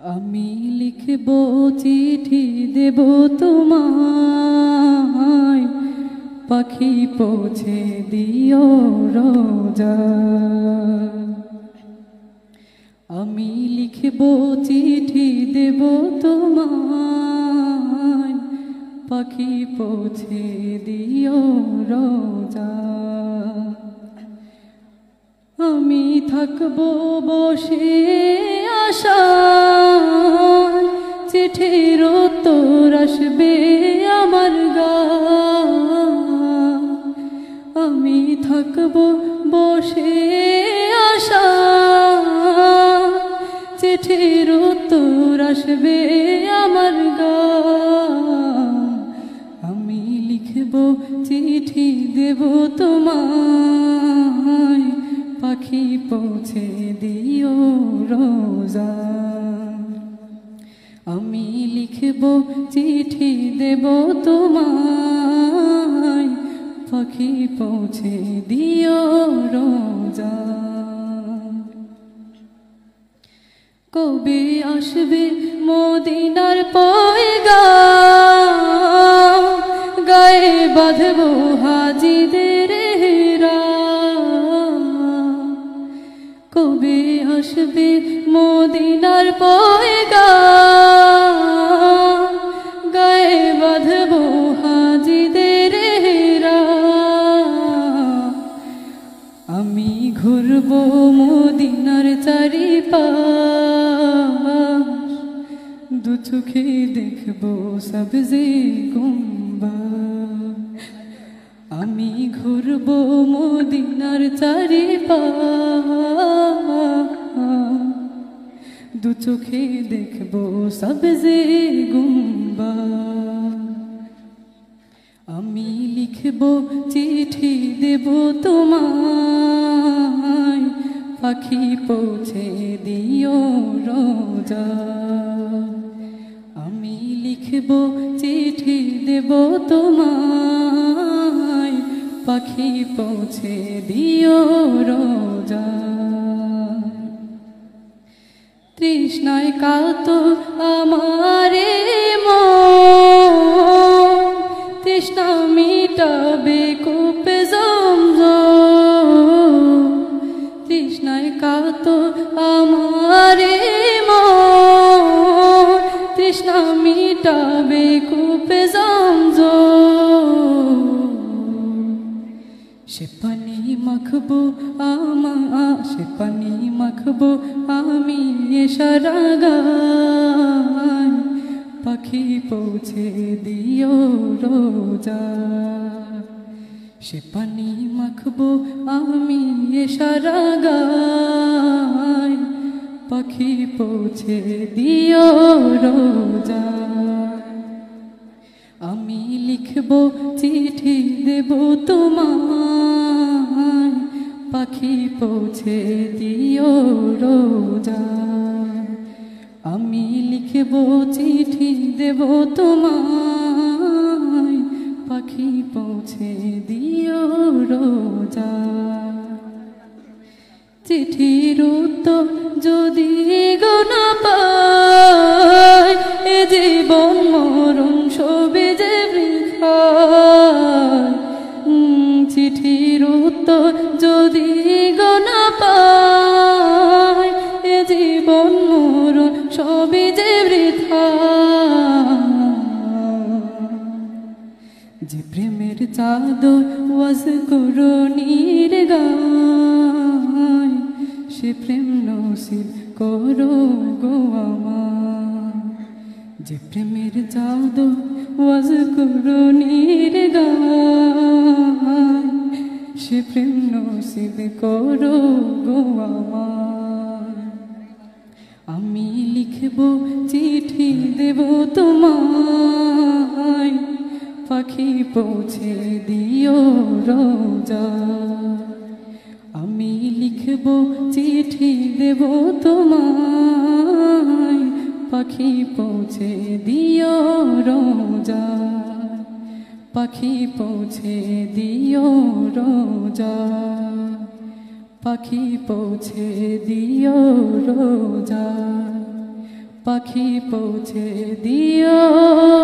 আমি লিখব চিঠি দেব তোমায়, পাখি পৌঁছে দিও রোজা। আমি লিখব চিঠি দেব তোমায়, পাখি পৌঁছে দিও রোজা। আমি থাকবো বসে আশায়, চিঠির উত্তর আসবে আমার গায়। আমি থাকবো বসে আশায়, চিঠির উত্তর আসবে আমার গায়। আমি লিখব চিঠি দেব তোমায়, পাখি পৌঁছে দিও রোজা। আমি লিখব চিঠি দেব তোমায়, পাখি পৌঁছে দিও রোজা। কবে আসবে মদিনার পয়গাম, গায়ে বাঁধবো হাজিদের হেরাম। কবে আসবে মদিনার পয়গাম, গায়ে বাঁধবো হাজিদের হেরাম। আমি ঘুরবো মদিনার চারিপাশ, দু চোখে দেখবো সবজে গুম্বদ। আমি ঘুরবো মদিনার চারিপাশ, দু চোখে দেখবো সবজে গুম্বদ। আমি লিখব চিঠি দেব তোমায়, পাখি পৌঁছে দিও রোজা। আমি লিখব চিঠি দেব তোমায়, পাখি পৌঁছে দিও রোজা। তৃষ্ণায় কাতর আমারে মন, তৃষ্ণা মিটাবে কূপে জমজম। তৃষ্ণায় কাতর আমারে মন, তৃষ্ণা মিটাবে কূপে জমজম। সে পানি মাখবো সে পানি মাখবো আমি সারা গায়, পাখি পৌঁছে দিও রোজা। সে পানি মাখবো আমি সারা গায়, পাখি পৌঁছে দিও রোজা। আমি লিখব চিঠি দেব তোমায়, পাখি পৌঁছে দিও রোজা। আমি লিখব চিঠি দেব তোমায়, পাখি পৌঁছে দিও রোজা। চিঠির উত্তর যদি গো না পাই, এ জীবন মরণ সবে যে বৃথায়। চিঠির উত্তর যদি গো না পাই, এ জীবন মরণ সবে যে বৃথায়। যে প্রেমের চাদর ওয়াজকুরুনির গায়, সে প্রেম নসিব করো গো আমার। যে প্রেমের চাদর ওয়াজকুরুনির গায়, সে প্রেম নসিব করো গো আমার। আমি লিখব চিঠি দেব তোমায়, পাখি পৌঁছে দিও রোজা। আমি লিখব চিঠি দেব তোমায়, পাখি পৌঁছে দিও রোজা। পাখি পৌঁছে দিও রোজা, পাখি পৌঁছে দিও রোজা। পাখি পৌঁছে দিও